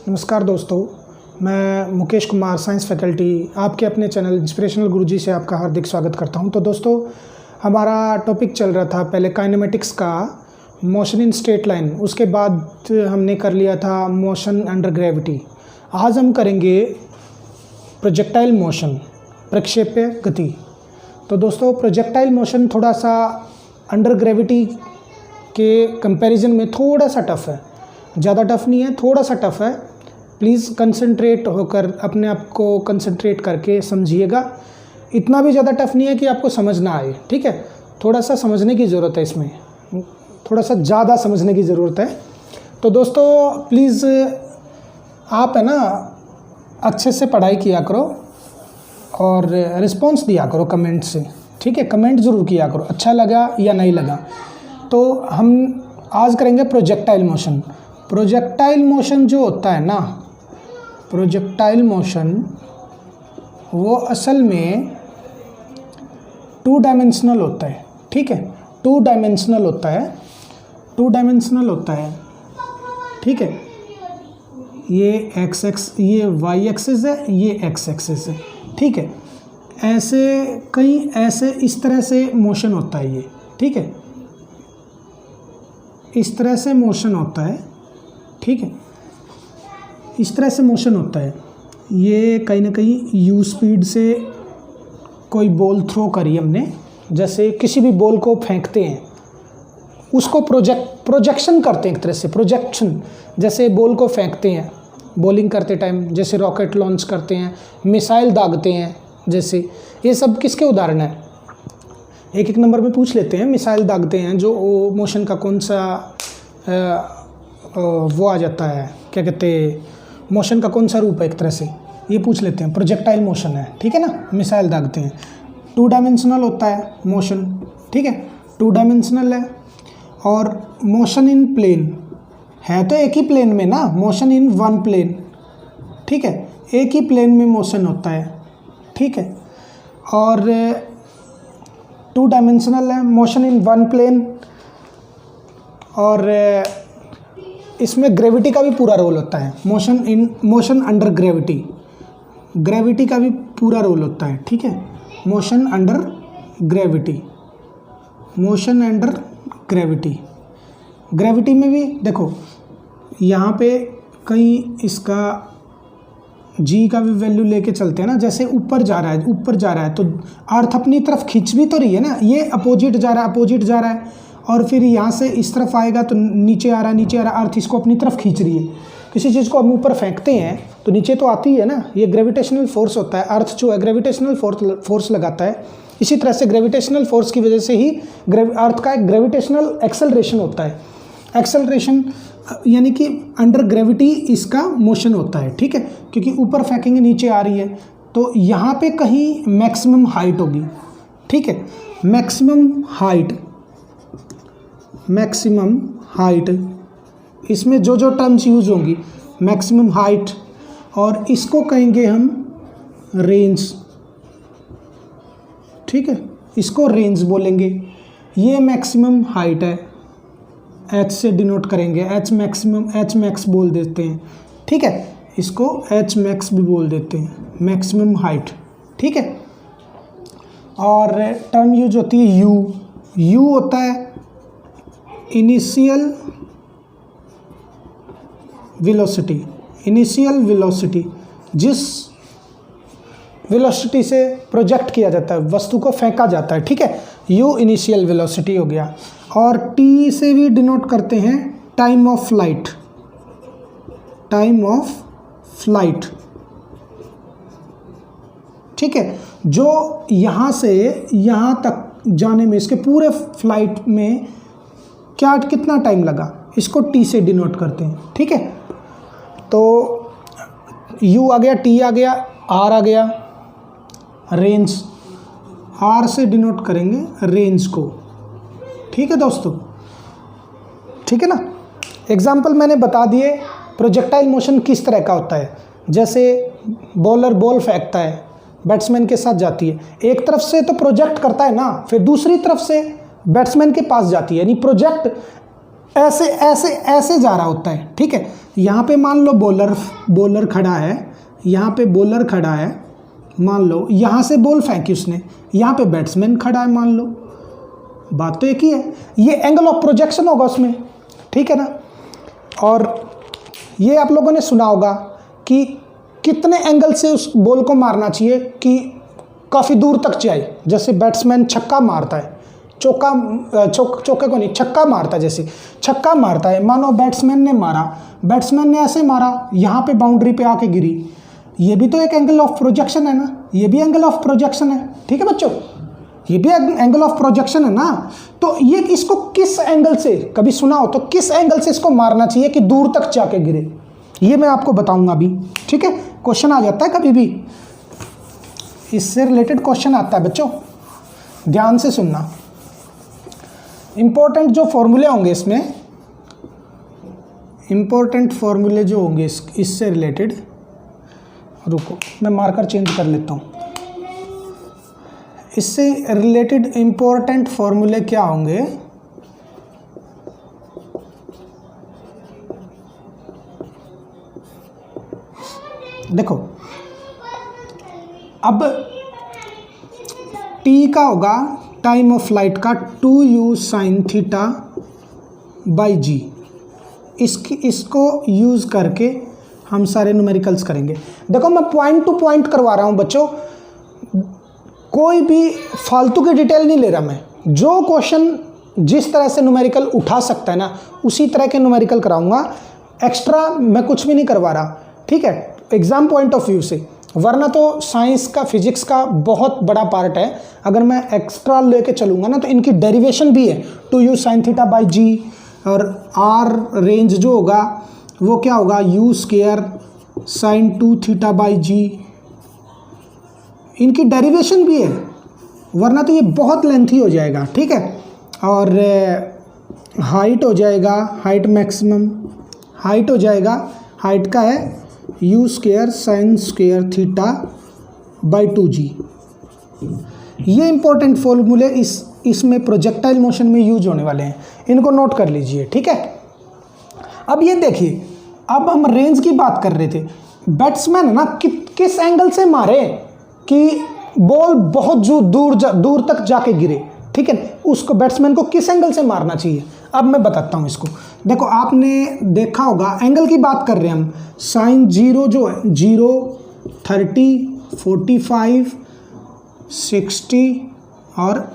नमस्कार दोस्तों, मैं मुकेश कुमार साइंस फैकल्टी आपके अपने चैनल इंस्पिरेशनल गुरुजी से आपका हार्दिक स्वागत करता हूं। तो दोस्तों, हमारा टॉपिक चल रहा था पहले काइनेमेटिक्स का, मोशन इन स्ट्रेट लाइन। उसके बाद हमने कर लिया था मोशन अंडर ग्रेविटी। आज हम करेंगे प्रोजेक्टाइल मोशन, प्रक्षेप्य गति। तो दोस्तों, प्रोजेक्टाइल मोशन थोड़ा सा अंडर ग्रेविटी के कंपैरिजन में थोड़ा सा टफ़ है। ज़्यादा टफ़ नहीं है, थोड़ा सा टफ़ है। प्लीज़ कंसंट्रेट होकर अपने आप को कंसंट्रेट करके समझिएगा। इतना भी ज़्यादा टफ़ नहीं है कि आपको समझ ना आए, ठीक है। थोड़ा सा समझने की ज़रूरत है, इसमें थोड़ा सा ज़्यादा समझने की ज़रूरत है। तो दोस्तों, प्लीज़ आप है ना अच्छे से पढ़ाई किया करो और रिस्पॉन्स दिया करो कमेंट से, ठीक है। कमेंट ज़रूर किया करो, अच्छा लगा या नहीं लगा। तो हम आज करेंगे प्रोजेक्टाइल मोशन। प्रोजेक्टाइल मोशन जो होता है ना, प्रोजेक्टाइल मोशन वो असल में 2 डायमेंशनल होता है, ठीक है। 2 डायमेंशनल होता है, 2 डायमेंशनल होता है, ठीक है। ये एक्स एक्स, ये वाई एक्सिस है, ये एक्स एक्सिस है, ठीक है। ऐसे कई ऐसे इस तरह से मोशन होता है ये, ठीक है। इस तरह से मोशन होता है, ठीक है। इस तरह से मोशन होता है। ये कहीं ना कहीं यू स्पीड से कोई बॉल थ्रो करी हमने, जैसे किसी भी बॉल को फेंकते हैं उसको प्रोजेक्शन करते हैं, एक तरह से प्रोजेक्शन। जैसे बॉल को फेंकते हैं बॉलिंग करते टाइम, जैसे रॉकेट लॉन्च करते हैं, मिसाइल दागते हैं, जैसे ये सब किसके उदाहरण हैं। एक एक नंबर में पूछ लेते हैं। मिसाइल दागते हैं, जो मोशन का कौन सा वो आ जाता है, क्या कहते हैं, मोशन का कौन सा रूप है, एक तरह से ये पूछ लेते हैं। प्रोजेक्टाइल मोशन है, ठीक है ना। मिसाइल दागते हैं, 2 डायमेंशनल होता है मोशन, ठीक है। 2 डायमेंशनल है। और मोशन इन प्लेन है तो एक ही प्लेन में ना, मोशन इन 1 प्लेन, ठीक है। एक ही प्लेन में मोशन होता है, ठीक है। और 2 डायमेंशनल है, मोशन इन 1 प्लेन। और इसमें ग्रेविटी का भी पूरा रोल होता है। मोशन अंडर ग्रेविटी, ग्रेविटी का भी पूरा रोल होता है, ठीक है। Motion under gravity, motion under gravity. Gravity में भी देखो, यहाँ पे कहीं इसका जी का भी वैल्यू लेके चलते हैं ना। जैसे ऊपर जा रहा है, ऊपर जा रहा है तो अर्थ अपनी तरफ खींच भी तो रही है ना। ये अपोजिट जा रहा है, अपोजिट जा रहा है, और फिर यहाँ से इस तरफ आएगा तो नीचे आ रहा है, नीचे आ रहा है, अर्थ इसको अपनी तरफ खींच रही है। किसी चीज़ को हम ऊपर फेंकते हैं तो नीचे तो आती है ना। ये ग्रेविटेशनल फोर्स होता है। अर्थ जो है ग्रेविटेशनल फोर्स लगाता है। इसी तरह से ग्रेविटेशनल फोर्स की वजह से ही अर्थ का एक ग्रेविटेशनल एक्सेलरेशन होता है। एक्सेलरेशन यानी कि अंडर ग्रेविटी इसका मोशन होता है, ठीक है। क्योंकि ऊपर फेंकेंगे नीचे आ रही है, तो यहाँ पे कहीं मैक्सिमम हाइट होगी, ठीक है। मैक्सिमम हाइट इसमें जो जो टर्म्स यूज होंगी, मैक्सिमम हाइट, और इसको कहेंगे हम रेंज, ठीक है। इसको रेंज बोलेंगे। ये मैक्सिमम हाइट है, एच से डिनोट करेंगे, एच मैक्सिमम, एच मैक्स बोल देते हैं, ठीक है। इसको एच मैक्स भी बोल देते हैं, मैक्सिमम हाइट, ठीक है। और टर्म यूज होती है यू। यू होता है इनिशियल वेलोसिटी। इनिशियल वेलोसिटी, जिस वेलोसिटी से प्रोजेक्ट किया जाता है, वस्तु को फेंका जाता है, ठीक है। यू इनिशियल वेलोसिटी हो गया। और टी से भी डिनोट करते हैं time of flight, time of flight, ठीक है। जो यहाँ से यहाँ तक जाने में, इसके पूरे फ्लाइट में क्या कितना टाइम लगा, इसको टी से डिनोट करते हैं, ठीक है। तो यू आ गया, टी आ गया, आर आ गया, रेंज। आर से डिनोट करेंगे रेंज को, ठीक है दोस्तों, ठीक है ना। एग्जाम्पल मैंने बता दिए। प्रोजेक्टाइल मोशन किस तरह का होता है। जैसे बॉलर बॉल फेंकता है, बैट्समैन के साथ जाती है, एक तरफ से तो प्रोजेक्ट करता है ना, फिर दूसरी तरफ से बैट्समैन के पास जाती है, यानी प्रोजेक्ट ऐसे ऐसे ऐसे जा रहा होता है, ठीक है। यहाँ पे मान लो बॉलर खड़ा है, यहाँ पे बॉलर खड़ा है, मान लो यहाँ से बॉल फेंकी उसने, यहाँ पे बैट्समैन खड़ा है, मान लो, बात तो एक ही है। ये एंगल ऑफ प्रोजेक्शन होगा उसमें, ठीक है ना। और ये आप लोगों ने सुना होगा कि कितने एंगल से उस बॉल को मारना चाहिए कि काफ़ी दूर तक जाए। जैसे बैट्समैन छक्का मारता है, चौके को नहीं, छक्का मारता है, जैसे छक्का मारता है, मानो बैट्समैन ने मारा, बैट्समैन ने ऐसे मारा, यहाँ पे बाउंड्री पे आके गिरी, ये भी तो एक एंगल ऑफ प्रोजेक्शन है ना, ये भी एंगल ऑफ प्रोजेक्शन है, ठीक है बच्चों, ये भी एंगल ऑफ प्रोजेक्शन है ना। तो ये इसको किस एंगल से, कभी सुना हो तो, किस एंगल से इसको मारना चाहिए कि दूर तक जाके गिरे, ये मैं आपको बताऊंगा अभी, ठीक है। क्वेश्चन आ जाता है कभी भी, इससे रिलेटेड क्वेश्चन आता है बच्चों, ध्यान से सुनना। इंपॉर्टेंट जो फॉर्मूले होंगे इसमें, इंपॉर्टेंट फॉर्मूले जो होंगे इससे रिलेटेड, रुको मैं मार्कर चेंज कर लेता हूँ। इससे रिलेटेड इंपॉर्टेंट फॉर्मूले क्या होंगे, देखो अब टी का होगा टाइम ऑफ फ्लाइट का 2u sin थीटा बाई जी, इसको यूज़ करके हम सारे न्यूमेरिकल्स करेंगे। देखो मैं पॉइंट टू पॉइंट करवा रहा हूँ बच्चों, कोई भी फालतू की डिटेल नहीं ले रहा मैं, जो क्वेश्चन जिस तरह से न्यूमेरिकल उठा सकता है ना उसी तरह के न्यूमेरिकल कराऊंगा, एक्स्ट्रा मैं कुछ भी नहीं करवा रहा, ठीक है, एग्जाम पॉइंट ऑफ व्यू से। वरना तो साइंस का, फिजिक्स का बहुत बड़ा पार्ट है, अगर मैं एक्स्ट्रा लेके चलूँगा ना तो इनकी डेरिवेशन भी है 2u sin थीटा बाई जी, और r रेंज जो होगा वो क्या होगा u square sin 2 theta by G, इनकी डेरिवेशन भी है, वरना तो ये बहुत लेंथी हो जाएगा, ठीक है। और हाइट हो जाएगा, हाइट मैक्सिमम हाइट हो जाएगा, हाइट का है u square sin square theta by 2g। ये इंपॉर्टेंट फॉर्मूले इसमें प्रोजेक्टाइल मोशन में यूज होने वाले हैं, इनको नोट कर लीजिए, ठीक है। अब ये देखिए, अब हम रेंज की बात कर रहे थे, बैट्समैन है ना किस एंगल से मारे कि बॉल बहुत दूर तक जाके गिरे, ठीक है, उसको बैट्समैन को किस एंगल से मारना चाहिए। अब मैं बताता हूँ इसको, देखो आपने देखा होगा, एंगल की बात कर रहे हैं हम, साइन 0 जो है 0, 30, 45, 60 और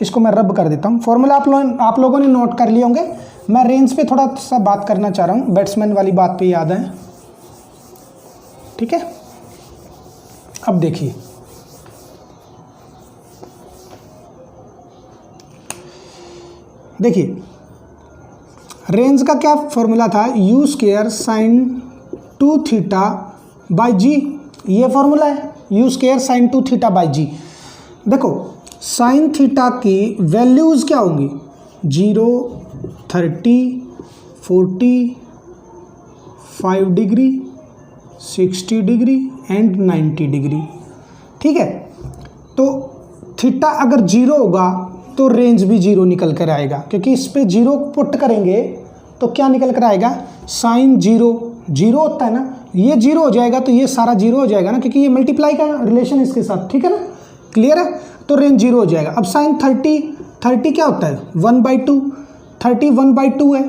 इसको मैं रब कर देता हूँ। फॉर्मूला आप लोगों ने नोट कर लिए होंगे, मैं रेंज पे थोड़ा सा बात करना चाह रहा हूँ, बैट्समैन वाली बात पे याद है, ठीक है। अब देखिए, देखिए रेंज का क्या फॉर्मूला था, u square sin 2 theta by G, ये फॉर्मूला है u square sin 2 theta by G. देखो साइन थीटा की वैल्यूज़ क्या होंगी, 0, 30, 40, 5 डिग्री, 60 डिग्री एंड 90 डिग्री, ठीक है। तो थीटा अगर 0 होगा तो रेंज भी 0 निकल कर आएगा, क्योंकि इस पे 0 पुट करेंगे तो क्या निकल कर आएगा, साइन 0 होता है ना, ये 0 हो जाएगा तो ये सारा 0 हो जाएगा ना, क्योंकि ये मल्टीप्लाई का रिलेशन इसके साथ, ठीक है ना, क्लियर है। तो रेंज 0 हो जाएगा। अब साइन 30 क्या होता है, 1/2, 30 1/2 है,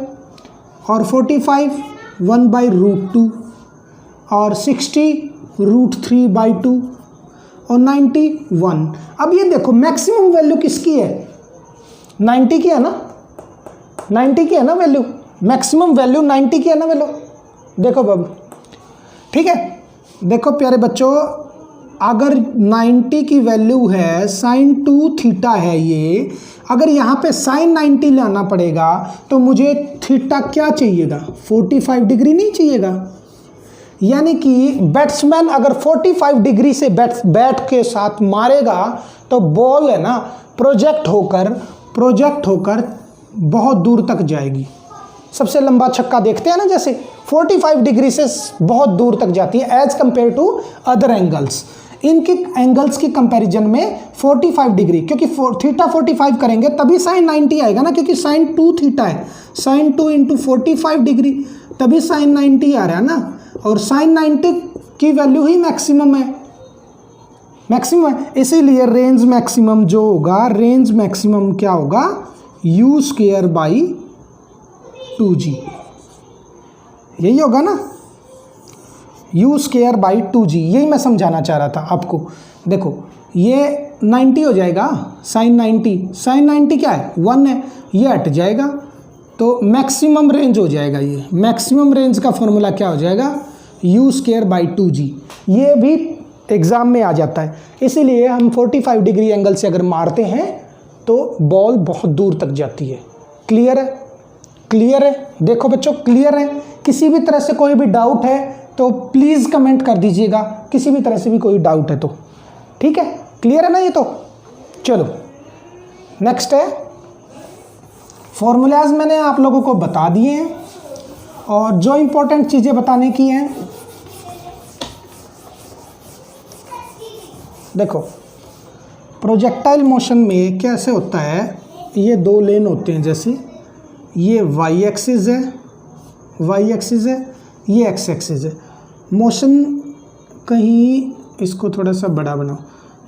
और 45 1/√2, और 60 √3/2, और 90 1। अब ये देखो मैक्सिमम वैल्यू किसकी है, 90 की है ना, 90 की है ना वैल्यू, मैक्सिमम वैल्यू 90 की है ना वैल्यू, देखो बाबू, ठीक है। देखो प्यारे बच्चों, अगर 90 की वैल्यू है, साइन 2 थीटा है ये, अगर यहाँ पे साइन 90 लाना पड़ेगा तो मुझे थीटा क्या चाहिएगा, 45 डिग्री नहीं चाहिएगा। यानी कि बैट्समैन अगर 45 डिग्री से बैट के साथ मारेगा तो बॉल है ना प्रोजेक्ट होकर बहुत दूर तक जाएगी। सबसे लंबा छक्का देखते हैं ना, जैसे 45 डिग्री से बहुत दूर तक जाती है as compare to other angles. इनकी एंगल्स की कंपैरिजन में 45 डिग्री, क्योंकि थीटा 45 करेंगे तभी साइन 90 आएगा ना, क्योंकि साइन 2 थीटा है, साइन 2 इंटू 45 डिग्री तभी साइन 90 आ रहा है ना, और साइन 90 की वैल्यू ही मैक्सिमम है, मैक्सिमम है। इसीलिए रेंज मैक्सिमम जो होगा, रेंज मैक्सिमम क्या होगा, u स्क्वायर बाई 2g, यही होगा ना, u स्क्वायर बाई 2g, यही मैं समझाना चाह रहा था आपको। देखो ये 90 हो जाएगा, साइन 90, साइन 90 क्या है 1 है, ये हट जाएगा तो मैक्सिमम रेंज हो जाएगा। ये मैक्सिमम रेंज का फॉर्मूला क्या हो जाएगा, u स्क्वायर बाई 2g, ये भी एग्ज़ाम में आ जाता है। इसीलिए हम 45 डिग्री एंगल से अगर मारते हैं तो बॉल बहुत दूर तक जाती है। क्लियर है, क्लियर है, देखो बच्चों क्लियर है। किसी भी तरह से कोई भी डाउट है तो प्लीज़ कमेंट कर दीजिएगा, किसी भी तरह से भी कोई डाउट है तो, ठीक है, क्लियर है ना ये तो। चलो नेक्स्ट है, फॉर्मूलाज मैंने आप लोगों को बता दिए हैं, और जो इम्पोर्टेंट चीज़ें बताने की हैं, देखो प्रोजेक्टाइल मोशन में कैसे होता है, ये दो लेन होते हैं, जैसे ये वाई एक्सिस है, वाई एक्सिस है, ये एक्स एक्सिस है। मोशन कहीं, इसको थोड़ा सा बड़ा बनाओ,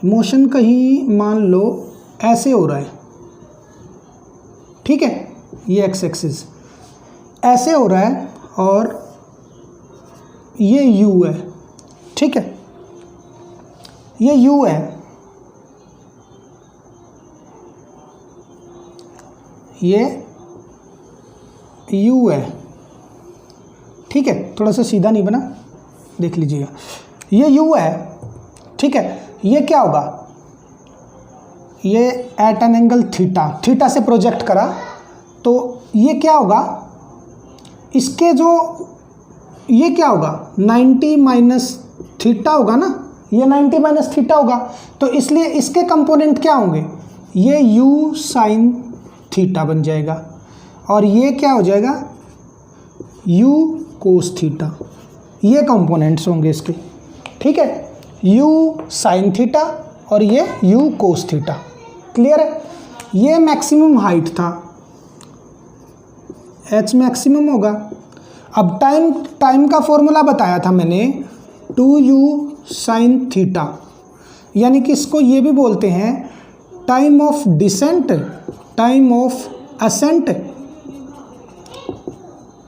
मोशन कहीं मान लो ऐसे हो रहा है, ठीक है, ये एक्स एक्सिस ऐसे हो रहा है और ये यू है, ठीक है, ये यू है, ये यू है, ठीक है, थोड़ा सा सीधा नहीं बना, देख लीजिएगा, ये यू है, ठीक है। ये क्या होगा, ये at an angle theta, theta से प्रोजेक्ट करा तो ये क्या होगा, इसके जो ये क्या होगा 90 माइनस थीटा होगा ना, ये 90 माइनस थीटा होगा, तो इसलिए इसके कंपोनेंट क्या होंगे, ये u साइन थीटा बन जाएगा, और ये क्या हो जाएगा u कोस थीटा, ये कंपोनेंट्स होंगे इसके, ठीक है, u साइन थीटा और ये u कोस थीटा। क्लियर है, ये मैक्सिमम हाइट था, h मैक्सिमम होगा। अब टाइम का फॉर्मूला बताया था मैंने, 2u साइन थीटा, यानी कि इसको ये भी बोलते हैं time of descent, time of ascent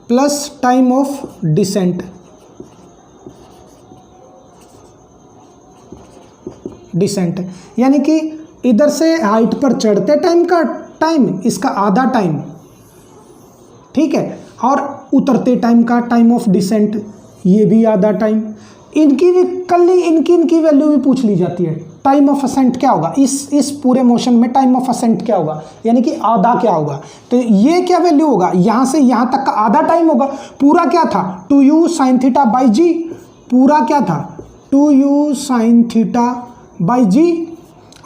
plus time of descent, descent यानी कि इधर से हाइट पर चढ़ते टाइम का टाइम, इसका आधा टाइम, ठीक है, और उतरते टाइम का टाइम ऑफ डिसेंट, ये भी आधा टाइम। इनकी भी इनकी वैल्यू भी पूछ ली जाती है, टाइम ऑफ असेंट क्या होगा, इस पूरे मोशन में टाइम ऑफ असेंट क्या होगा, यानी कि आधा क्या होगा, तो ये क्या वैल्यू होगा, यहाँ से यहाँ तक का आधा टाइम होगा। पूरा क्या था 2u साइन थीटा बाई जी, पूरा क्या था 2u साइन थीटा बाई जी,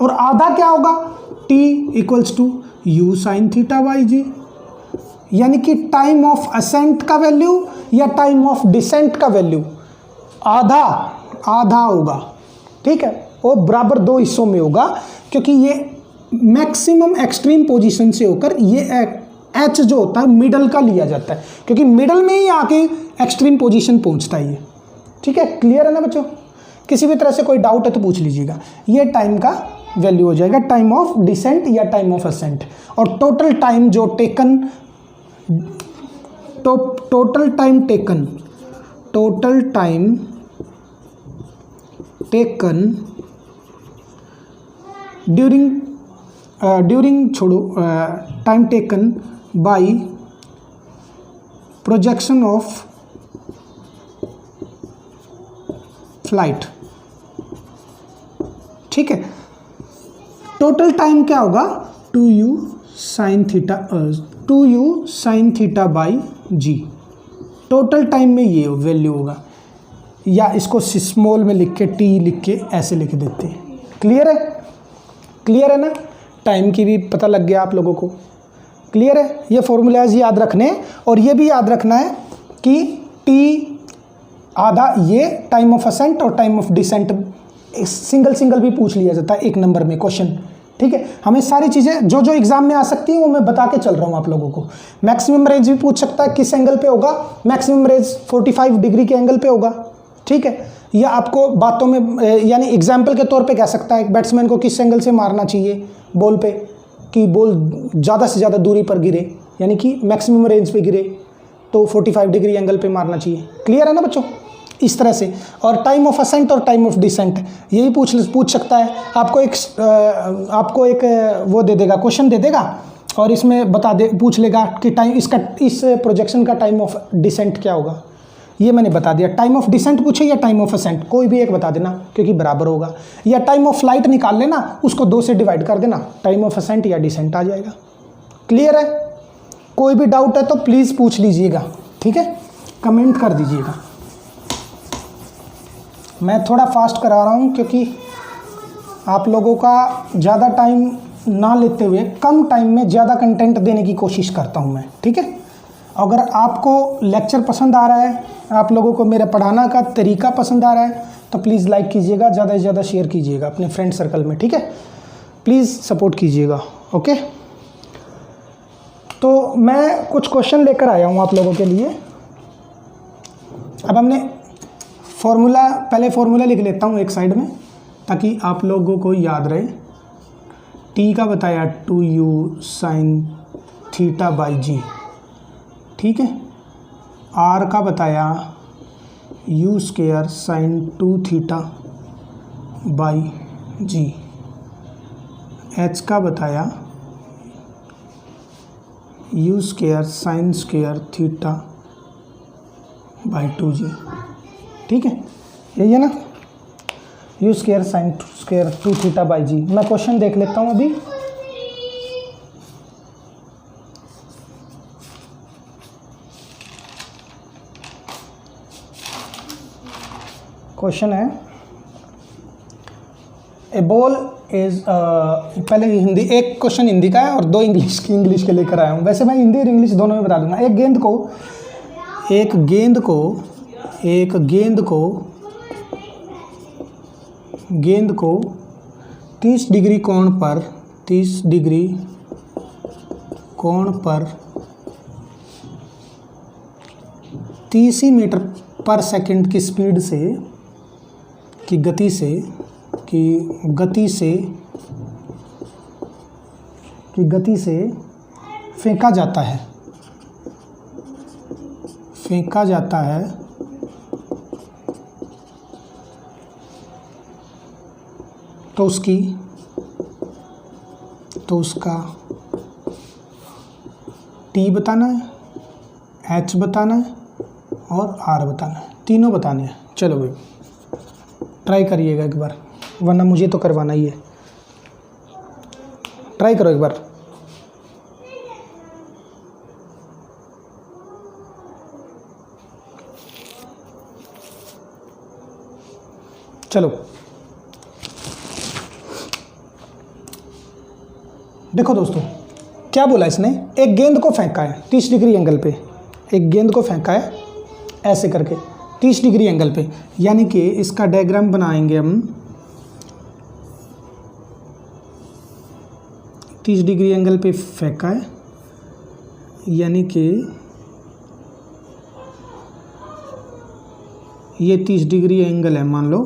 और आधा क्या होगा t equals to u sine theta by G, यानी कि टाइम ऑफ असेंट का वैल्यू या टाइम ऑफ डिसेंट का वैल्यू आधा आधा होगा, ठीक है, और बराबर दो हिस्सों में होगा, क्योंकि ये मैक्सिमम एक्सट्रीम पोजीशन से होकर ये एच जो होता है मिडल का लिया जाता है, क्योंकि मिडल में ही आके एक्सट्रीम पोजीशन पहुंचता है ये, ठीक है। क्लियर है ना बच्चों, किसी भी तरह से कोई डाउट है तो पूछ लीजिएगा। ये टाइम का वैल्यू हो जाएगा टाइम ऑफ डिसेंट या टाइम ऑफ असेंट, और टोटल टाइम जो taken, total time taken, total time taken during छोड़ो, time taken by projection of flight, ठीक है। टोटल टाइम क्या होगा 2u sine theta by G, total time में ये वैल्यू होगा, या इसको स्मॉल में लिख के टी लिख के ऐसे लिख देते हैं। क्लियर है, क्लियर है ना, टाइम की भी पता लग गया आप लोगों को। क्लियर है, ये फॉर्मूलाज याद रखने, और ये भी याद रखना है कि टी आधा, ये टाइम ऑफ असेंट और time of descent single single भी पूछ लिया जाता है 1 नंबर में क्वेश्चन, ठीक है। हमें सारी चीज़ें जो जो एग्जाम में आ सकती हैं वो मैं बता के चल रहा हूँ आप लोगों को। मैक्सिमम रेंज भी पूछ सकता है किस एंगल पे होगा, मैक्सिमम रेंज 45 डिग्री के एंगल पे होगा, ठीक है। या आपको बातों में यानी एग्जाम्पल के तौर पे कह सकता है बैट्समैन को किस एंगल से मारना चाहिए बॉल पे कि बॉल ज़्यादा से ज़्यादा दूरी पर गिरे, यानी कि मैक्सिमम रेंज पे गिरे तो 45 डिग्री एंगल पे मारना चाहिए। क्लियर है ना बच्चों, इस तरह से। और टाइम ऑफ असेंट और टाइम ऑफ डिसेंट यही पूछ सकता है। आपको एक वो दे देगा, क्वेश्चन दे देगा और इसमें पूछ लेगा कि इस प्रोजेक्शन का टाइम ऑफ डिसेंट क्या होगा। ये मैंने बता दिया। टाइम ऑफ डिसेंट पूछे या टाइम ऑफ असेंट, कोई भी एक बता देना क्योंकि बराबर होगा। या टाइम ऑफ फ्लाइट निकाल लेना, उसको 2 से डिवाइड कर देना, टाइम ऑफ असेंट या डिसेंट आ जाएगा। क्लियर है? कोई भी डाउट है तो प्लीज़ पूछ लीजिएगा, ठीक है, कमेंट कर दीजिएगा। मैं थोड़ा फास्ट करा रहा हूँ क्योंकि आप लोगों का ज़्यादा टाइम ना लेते हुए कम टाइम में ज़्यादा कंटेंट देने की कोशिश करता हूँ मैं, ठीक है। अगर आपको लेक्चर पसंद आ रहा है, आप लोगों को मेरा पढ़ाना का तरीका पसंद आ रहा है तो प्लीज़ लाइक कीजिएगा, ज़्यादा से ज़्यादा शेयर कीजिएगा अपने फ्रेंड सर्कल में, ठीक है। प्लीज़ सपोर्ट कीजिएगा, ओके। तो मैं कुछ क्वेश्चन लेकर आया हूँ आप लोगों के लिए। अब हमने पहले फॉर्मूला लिख लेता हूँ एक साइड में ताकि आप लोगों को याद रहे। टी का बताया 2u sin थीटा बाई जी, ठीक है। आर का बताया u square sin 2 theta by G. H का बताया u square sin square theta by 2g, ठीक है। यही है ना, u square sin square 2 theta by G. मैं क्वेश्चन देख लेता हूँ अभी। क्वेश्चन है ए बॉल इज, पहले हिंदी, एक क्वेश्चन हिंदी का है और 2 इंग्लिश के लेकर आया हूँ। वैसे मैं हिंदी और इंग्लिश दोनों में बता दूंगा। एक गेंद को 30 डिग्री कोण पर 30 ही मीटर पर सेकंड की स्पीड से गति से फेंका जाता है तो उसका टी बताना है, एच बताना है और आर बताना है, तीनों बताने हैं। चलो भाई ट्राई करिएगा एक बार, वरना मुझे तो करवाना ही है। ट्राई करो एक बार। चलो देखो दोस्तों, क्या बोला इसने, एक गेंद को फेंका है 30 डिग्री एंगल पे, एक गेंद को फेंका है ऐसे करके 30 डिग्री एंगल पे, यानी कि इसका डायग्राम बनाएंगे हम। 30 डिग्री एंगल पे फेंका है, यानी कि ये 30 डिग्री एंगल है, मान लो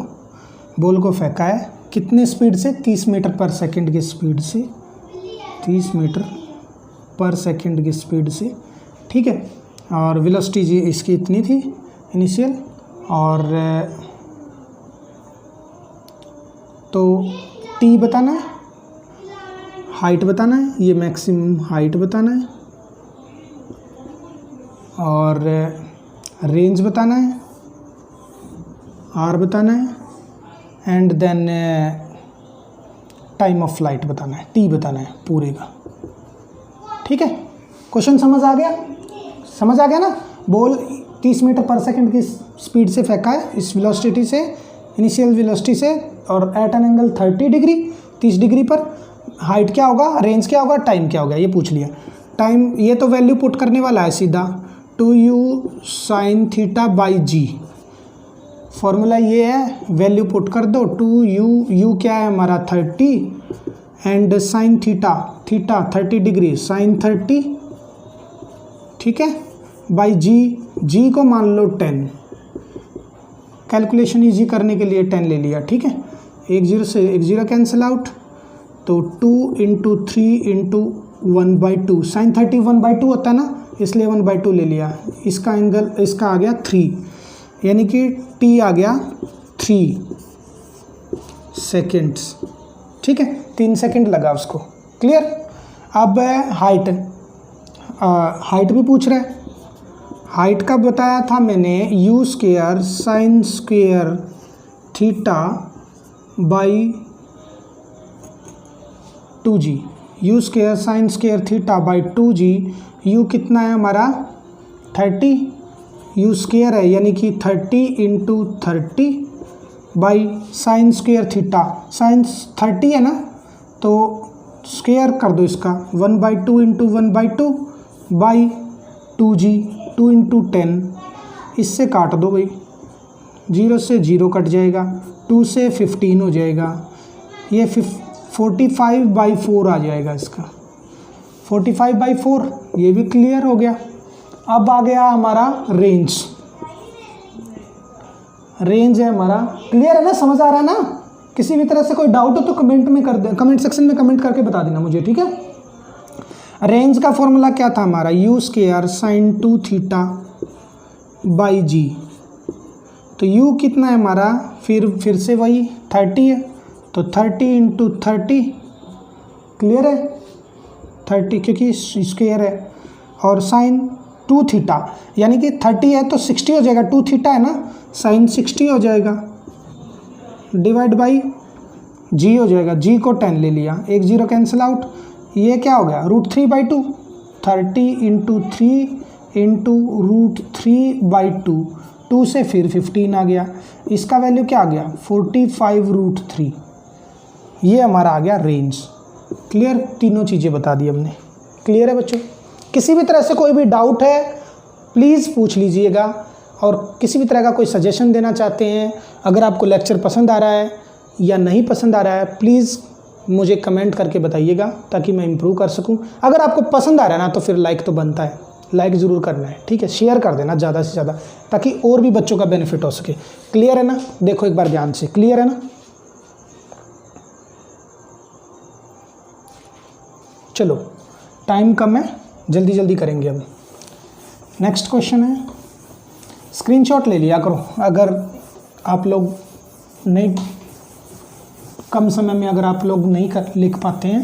बॉल को फेंका है कितने स्पीड से, 30 मीटर पर सेकंड की स्पीड से, 30 मीटर पर सेकंड की स्पीड से, ठीक है। और वेलोसिटी जी इसकी इतनी थी इनिशियल, और तो टी बताना है, हाइट बताना है, ये मैक्सिमम हाइट बताना है, और रेंज बताना है, आर बताना है, and then time of flight बताना है, टी बताना है पूरे का, ठीक है। क्वेश्चन समझ आ गया ना। बॉल 30 मीटर पर सेकंड की स्पीड से फेंका है इस वेलोसिटी से, इनिशियल वेलोसिटी से, और at an angle 30 degree 30 degree पर। हाइट क्या होगा, रेंज क्या होगा, टाइम क्या होगा, ये पूछ लिया। टाइम ये तो वैल्यू पुट करने वाला है सीधा, 2u sin theta by G. Formula ये है, वैल्यू पुट कर दो, 2u क्या है हमारा 30 and sine theta 30 degree sine 30, ठीक है, बाई जी को मान लो 10, कैलकुलेशन इजी करने के लिए 10 ले लिया, ठीक है। 1 0 से 1 0 कैंसिल आउट, तो 2 इंटू 3 इंटू 1/2, साइन 30 1/2 होता है ना, इसलिए 1/2 ले लिया। इसका एंगल इसका आ गया 3, यानी कि t आ गया 3 सेकेंड्स, ठीक है, 3 सेकेंड लगा उसको। क्लियर। अब हाइट भी पूछ रहा है। हाइट का बताया था मैंने, u square sign square theta by 2g, u square sign square theta by 2g। u कितना है हमारा 30, u स्क्वायर है यानी कि 30 into 30 by sine square theta, sine 30 है ना, तो स्क्वायर कर दो इसका, 1/2 इंटू 1/2 बाई 2g, 2 इंटू 10, इससे काट दो भाई, 0 से 0 कट जाएगा, 2 से 15 हो जाएगा, ये 45/4 आ जाएगा इसका, 45/4, ये भी क्लियर हो गया। अब आ गया हमारा रेंज है हमारा, क्लियर है ना, समझ आ रहा है ना। किसी भी तरह से कोई डाउट हो तो कमेंट में कर दे, कमेंट सेक्शन में कमेंट करके बता देना मुझे, ठीक है। रेंज का फॉर्मूला क्या था हमारा, u square sine 2 theta by G, तो u कितना है हमारा, फिर से वही 30 है, तो 30 इंटू 30, क्लियर है, 30 क्योंकि स्क्वायर है, और साइन 2 थीटा यानी कि 30 है तो 60 हो जाएगा, 2 थीटा है ना, साइन 60 हो जाएगा, डिवाइड बाई g हो जाएगा, g को 10 ले लिया, 1 0 कैंसिल आउट, ये क्या हो गया √3/2, 30 इंटू 3 इंटू √3/2, 2 से फिर 15 आ गया, इसका वैल्यू क्या आ गया 45√3, ये हमारा आ गया रेंज। क्लियर, तीनों चीज़ें बता दी हमने। क्लियर है बच्चों। किसी भी तरह से कोई भी डाउट है प्लीज़ पूछ लीजिएगा, और किसी भी तरह का कोई सजेशन देना चाहते हैं, अगर आपको लेक्चर पसंद आ रहा है या नहीं पसंद आ रहा है, प्लीज़ मुझे कमेंट करके बताइएगा ताकि मैं इम्प्रूव कर सकूं। अगर आपको पसंद आ रहा है ना तो फिर लाइक तो बनता है, लाइक ज़रूर करना है, ठीक है, शेयर कर देना ज़्यादा से ज़्यादा ताकि और भी बच्चों का बेनिफिट हो सके। क्लियर है ना, देखो एक बार ध्यान से, क्लियर है ना। चलो टाइम कम है, जल्दी जल्दी करेंगे। अब नेक्स्ट क्वेश्चन है, स्क्रीनशॉट ले लिया करो अगर आप लोग नहीं, कम समय में अगर आप लोग नहीं लिख पाते हैं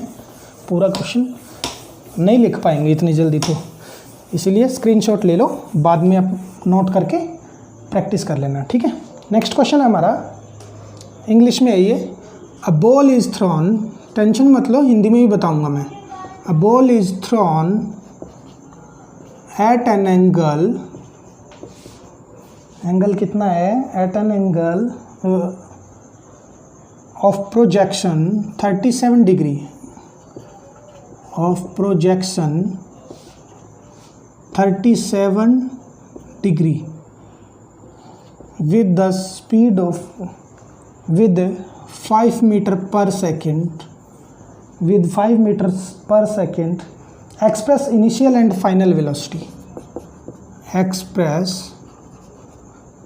पूरा क्वेश्चन, नहीं लिख पाएंगे इतनी जल्दी, तो इसीलिए स्क्रीनशॉट ले लो, बाद में आप नोट करके प्रैक्टिस कर लेना, ठीक है। नेक्स्ट क्वेश्चन है हमारा, इंग्लिश में है ये, a ball is thrown, tension मत लो, हिंदी में भी बताऊंगा मैं। A ball is thrown at an angle, angle कितना है, at an angle of projection 37 degree, of projection 37 degree with the speed of with 5 meter per second, with 5 meters per second, express initial and final velocity, express,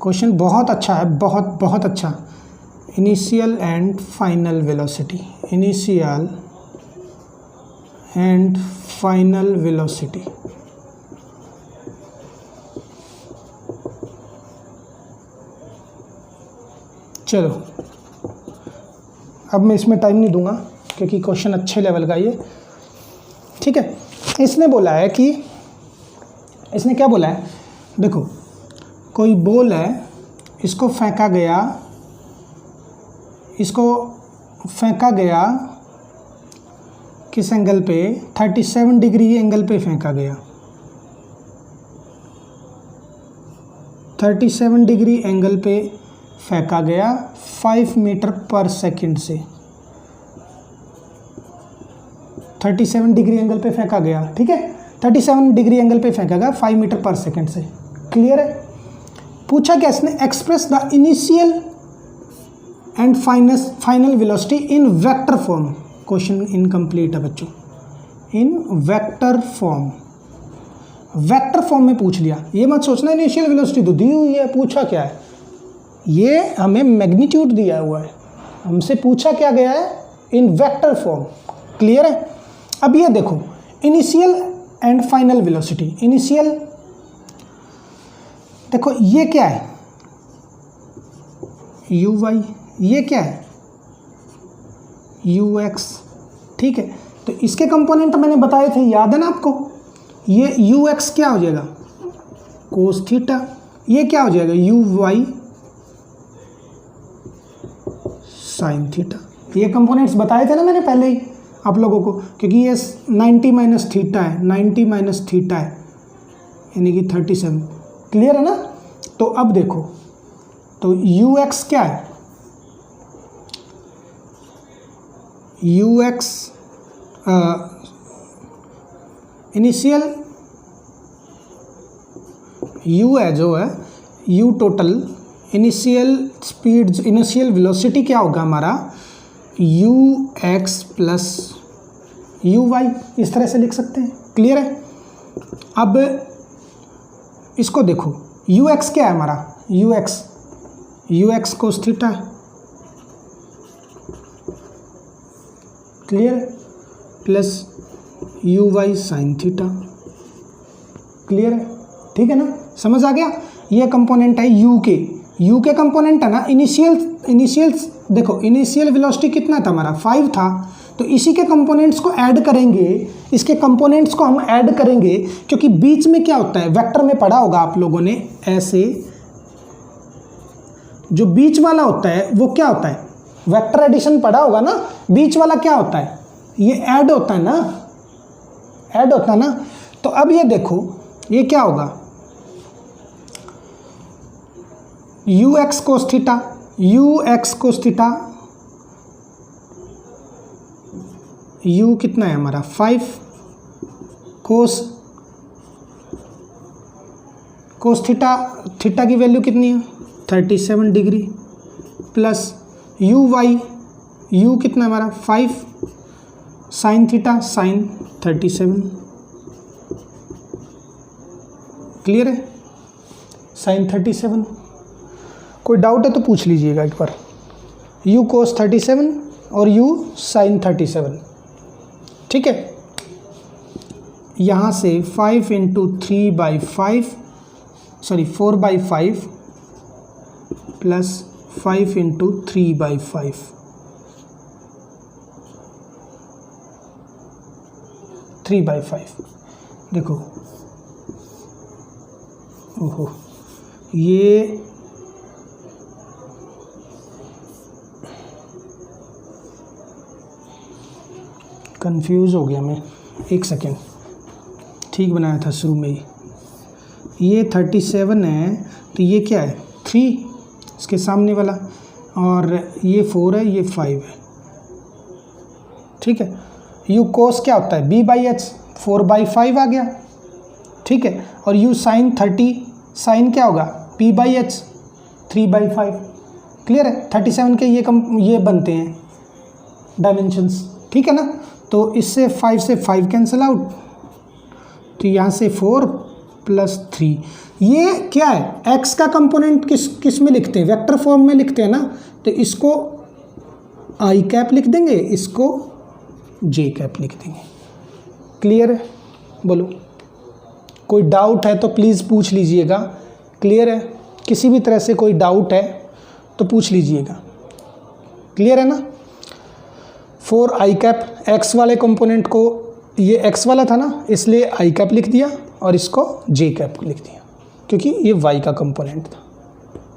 question बहुत अच्छा है, बहुत अच्छा, initial and final velocity, initial and final velocity. चलो अब मैं इसमें time नहीं दूंगा क्योंकि क्वेश्चन अच्छे लेवल का ये, ठीक है। इसने बोला है कि, इसने क्या बोला है, देखो कोई बॉल है, इसको फेंका गया किस एंगल पे, 37 डिग्री एंगल पे फेंका गया, 37 डिग्री एंगल पे फेंका गया 5 मीटर पर सेकंड से, 37 डिग्री एंगल पे फेंका गया, ठीक है, 37 डिग्री एंगल पे फेंका गया 5 मीटर पर सेकंड से। क्लियर है। पूछा क्या इसने, express the initial and final velocity in vector form. Question incomplete है बच्चों, इन वेक्टर फॉर्म, वेक्टर फॉर्म में पूछ लिया। ये मत सोचना इनिशियल वेलोसिटी तो दी हुई है, पूछा क्या है, ये हमें मैग्नीट्यूड दिया हुआ है, हमसे पूछा क्या गया है, इन वेक्टर फॉर्म। क्लियर है। अब ये देखो initial and final velocity, initial देखो ये क्या है, यू वाई, ये क्या है, यू एक्स। ठीक है, तो इसके कंपोनेंट मैंने बताए थे, याद है ना आपको, ये यू एक्स क्या हो जाएगा, कोस थीटा, ये क्या हो जाएगा, यू वाई साइन थीटा। ये कंपोनेंट्स बताए थे ना मैंने पहले ही आप लोगों को, क्योंकि ये 90 माइनस थीटा है, 90 माइनस थीटा है यानी कि 37। क्लियर है ना। तो अब देखो, तो यू एक्स क्या है, यू एक्स इनिशियल यू है जो है, u total initial speed, initial velocity क्या होगा हमारा, you x plus you y, इस तरह से लिख सकते हैं। क्लियर है। अब इसको देखो, यू एक्स क्या है हमारा, you X cos theta. Clear है, plus you Y sine theta. Clear है, ठीक है ना, समझ आ गया। ये कंपोनेंट है यू के कंपोनेंट है ना, इनिशियल देखो, इनिशियल वेलोसिटी कितना था हमारा, 5 था, तो इसी के कंपोनेंट्स को ऐड करेंगे, इसके कंपोनेंट्स को हम ऐड करेंगे, क्योंकि बीच में क्या होता है, वेक्टर में पढ़ा होगा आप लोगों ने, ऐसे जो बीच वाला होता है वो क्या होता है, वेक्टर एडिशन पढ़ा होगा ना, बीच वाला क्या होता है, ये ऐड होता है ना, ऐड होता है ना। तो अब ये देखो, ये क्या होगा, you X cos theta, you X cos theta, you कितना है हमारा 5, कोस थीटा की वैल्यू कितनी है 37 degree, plus you y, u कितना है हमारा 5, साइन थीटा साइन 37। क्लियर है, साइन 37। कोई डाउट है तो पूछ लीजिएगा एक बार, यू कोस 37 और यू साइन 37। ठीक है, यहाँ से 5 इंटू 3/5 सॉरी 4/5 प्लस 5 इंटू 3/5, 3/5। देखो, ओहो, ये कंफ्यूज हो गया मैं, एक सेकेंड, ठीक बनाया था शुरू में ही। ये 37 है, तो ये क्या है 3, इसके सामने वाला, और ये 4 है, ये 5 है। ठीक है, यू कोस क्या होता है B/H, 4/5 आ गया। ठीक है, और यू साइन 30, साइन क्या होगा P/H, 3/5। क्लियर है, 37 के ये बनते हैं डायमेंशंस। ठीक है ना, तो इससे 5 से 5 कैंसिल आउट, तो यहाँ से 4 प्लस 3। ये क्या है, x का कंपोनेंट किस में लिखते हैं, वेक्टर फॉर्म में लिखते हैं ना, तो इसको आई कैप लिख देंगे, इसको जे कैप लिख देंगे। क्लियर है, बोलो कोई डाउट है तो प्लीज़ पूछ लीजिएगा। क्लियर है, किसी भी तरह से कोई डाउट है तो पूछ लीजिएगा। क्लियर है ना। 4 आई कैप, एक्स वाले कंपोनेंट को, ये एक्स वाला था ना इसलिए आई कैप लिख दिया, और इसको जे कैप लिख दिया क्योंकि ये वाई का कंपोनेंट था।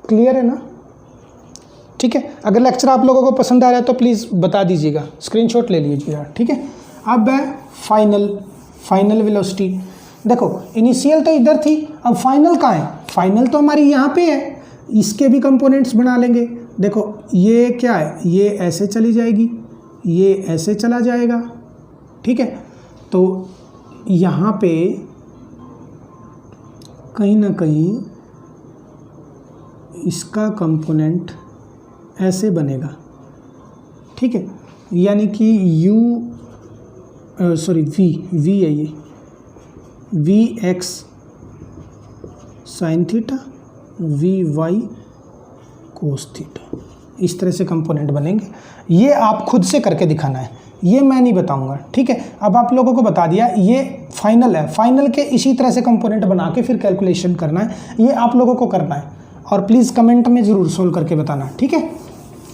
क्लियर है ना। ठीक है, अगर लेक्चर आप लोगों को पसंद आ रहा है तो प्लीज़ बता दीजिएगा, स्क्रीनशॉट ले लीजिएगा। ठीक है, अब है फाइनल वेलोसिटी। देखो इनिशियल तो इधर थी, अब फाइनल कहाँ है, फाइनल तो हमारी यहाँ पे है, इसके भी कंपोनेंट्स बना लेंगे। देखो ये क्या है, ये ऐसे चली जाएगी, ये ऐसे चला जाएगा। ठीक है, तो यहाँ पे कहीं ना कहीं इसका कंपोनेंट ऐसे बनेगा, ठीक है, यानी कि वी है ये, v x sine theta, v y cos theta, इस तरह से कंपोनेंट बनेंगे। ये आप खुद से करके दिखाना है, ये मैं नहीं बताऊंगा, ठीक है। अब आप लोगों को बता दिया, ये फाइनल है, फाइनल के इसी तरह से कंपोनेंट बना के फिर कैलकुलेशन करना है, ये आप लोगों को करना है और प्लीज़ कमेंट में ज़रूर सोल्व करके बताना, ठीक है।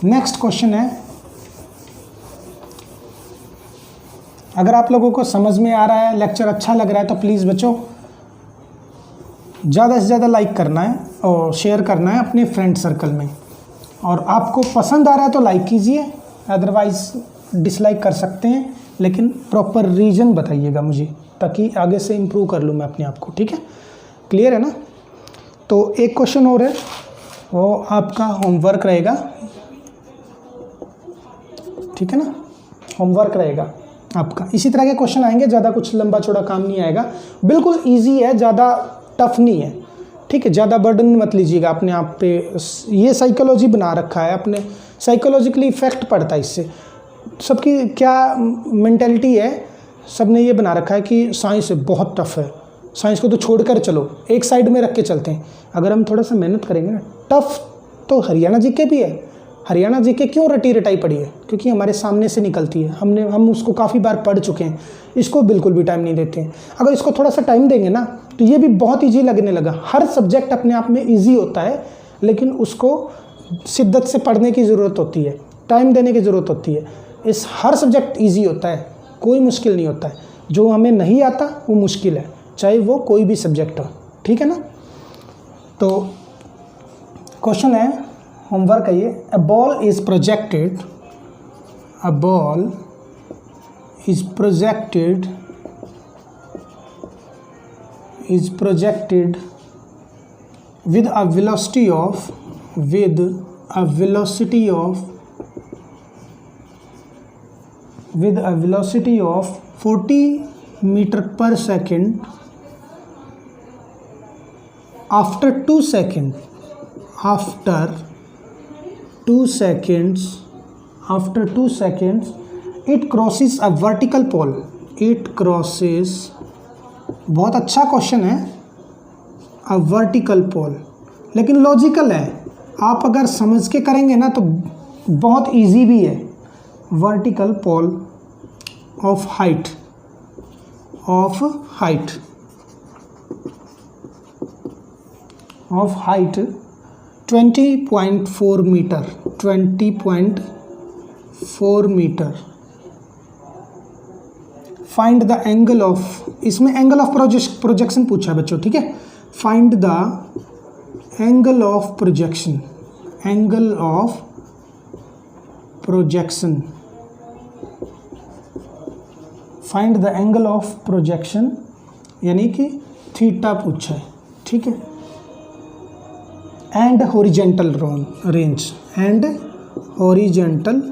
नेक्स्ट क्वेश्चन है, अगर आप लोगों को समझ में आ रहा है, लेक्चर अच्छा लग रहा है, तो प्लीज़ बच्चों ज़्यादा से ज़्यादा लाइक करना है और शेयर करना है अपने फ्रेंड सर्कल में, और आपको पसंद आ रहा है तो लाइक कीजिए, अदरवाइज़ डिसलाइक कर सकते हैं, लेकिन प्रॉपर रीज़न बताइएगा मुझे, ताकि आगे से इम्प्रूव कर लूँ मैं अपने आप को, ठीक है। क्लियर है ना। तो एक क्वेश्चन और है, वो आपका होमवर्क रहेगा, ठीक है ना, होमवर्क रहेगा आपका। इसी तरह के क्वेश्चन आएंगे, ज़्यादा कुछ लंबा चौड़ा काम नहीं आएगा, बिल्कुल ईजी है, ज़्यादा टफ नहीं है, ठीक है। ज़्यादा बर्डन मत लीजिएगा अपने आप पे, ये साइकोलॉजी बना रखा है, अपने साइकोलॉजिकली इफेक्ट पड़ता है इससे। सबकी क्या मेंटेलिटी है, सब ने ये बना रखा है कि साइंस बहुत टफ है, साइंस को तो छोड़कर चलो, एक साइड में रख के चलते हैं। अगर हम थोड़ा सा मेहनत करेंगे ना, टफ तो हरियाणा जीके भी है। हरियाणा जीके क्यों रटी रटाई पड़ी है? क्योंकि हमारे सामने से निकलती है, हम उसको काफ़ी बार पढ़ चुके हैं, इसको बिल्कुल भी टाइम नहीं देते हैं। अगर इसको थोड़ा सा टाइम देंगे ना, तो ये भी बहुत ईजी लगने लगा। हर सब्जेक्ट अपने आप में ईजी होता है, लेकिन उसको शिद्दत से पढ़ने की ज़रूरत होती है, टाइम देने की ज़रूरत होती है। इस हर सब्जेक्ट ईजी होता है, कोई मुश्किल नहीं होता है। जो हमें नहीं आता वो मुश्किल है, चाहे वो कोई भी सब्जेक्ट हो, ठीक है ना। तो क्वेश्चन है, होमवर्क है ये, a ball is projected with a velocity of 40 meter per second after 2 seconds it crosses a vertical pole. बहुत अच्छा क्वेश्चन है, अ वर्टिकल पोल, लेकिन लॉजिकल है। आप अगर समझ के करेंगे ना तो बहुत इजी भी है। Vertical pole of height 20.4 metre. Find the angle of, इसमें एंगल ऑफ प्रोजेक्शन पूछा है बच्चों, ठीक है। Find the angle of projection, find the angle of projection, यानी कि थीटा पूछा है, ठीक है। And horizontal range, and horizontal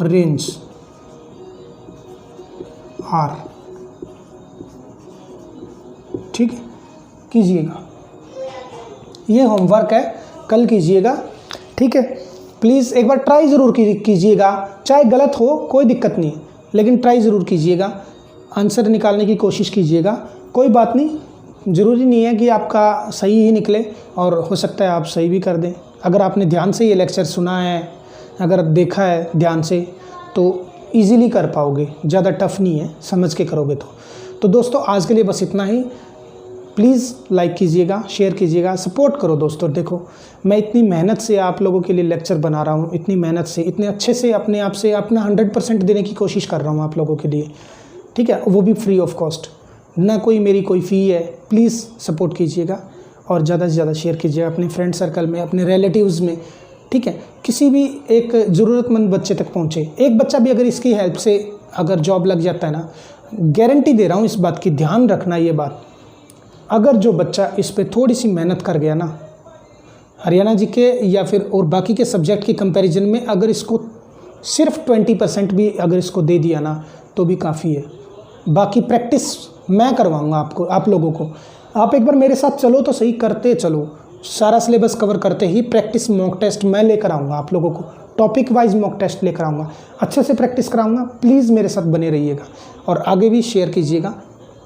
range R, ठीक है। कीजिएगा, ये होमवर्क है, कल कीजिएगा, ठीक है। प्लीज़ एक बार ट्राई ज़रूर कीजिएगा, चाहे गलत हो कोई दिक्कत नहीं, लेकिन ट्राई ज़रूर कीजिएगा, आंसर निकालने की कोशिश कीजिएगा। कोई बात नहीं, ज़रूरी नहीं है कि आपका सही ही निकले, और हो सकता है आप सही भी कर दें। अगर आपने ध्यान से ये लेक्चर सुना है, अगर देखा है ध्यान से, तो ईज़िली कर पाओगे, ज़्यादा टफ नहीं है, समझ के करोगे तो दोस्तों आज के लिए बस इतना ही। प्लीज़ लाइक कीजिएगा, शेयर कीजिएगा, सपोर्ट करो दोस्तों। देखो मैं इतनी मेहनत से आप लोगों के लिए लेक्चर बना रहा हूँ, इतनी मेहनत से, इतने अच्छे से अपने आप से अपना 100% देने की कोशिश कर रहा हूँ आप लोगों के लिए, ठीक है, वो भी फ्री ऑफ कॉस्ट, ना कोई मेरी कोई फ़ी है। प्लीज़ सपोर्ट कीजिएगा और ज़्यादा से ज़्यादा शेयर कीजिएगा अपने फ्रेंड सर्कल में, अपने रिलेटिव्स में, ठीक है। किसी भी एक ज़रूरतमंद बच्चे तक पहुँचे, एक बच्चा भी अगर इसकी हेल्प से अगर जॉब लग जाता है ना, गारंटी दे रहा हूँ इस बात की, ध्यान रखना ये बात, अगर जो बच्चा इस पे थोड़ी सी मेहनत कर गया ना, हरियाणा जी के या फिर और बाकी के सब्जेक्ट की कंपैरिजन में, अगर इसको सिर्फ 20% भी अगर इसको दे दिया ना, तो भी काफ़ी है। बाकी प्रैक्टिस मैं करवाऊंगा आपको, आप लोगों को। आप एक बार मेरे साथ चलो तो सही, करते चलो, सारा सिलेबस कवर करते ही प्रैक्टिस मॉक टेस्ट मैं लेकर आऊँगा आप लोगों को, टॉपिक वाइज मॉक टेस्ट लेकर आऊँगा, अच्छे से प्रैक्टिस कराऊँगा। प्लीज़ मेरे साथ बने रहिएगा और आगे भी शेयर कीजिएगा,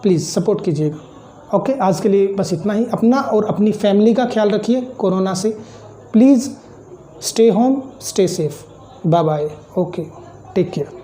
प्लीज़ सपोर्ट कीजिएगा। ओके, आज के लिए बस इतना ही। अपना और अपनी फैमिली का ख्याल रखिए कोरोना से। Please stay home, stay safe. Bye bye. Okay, take care.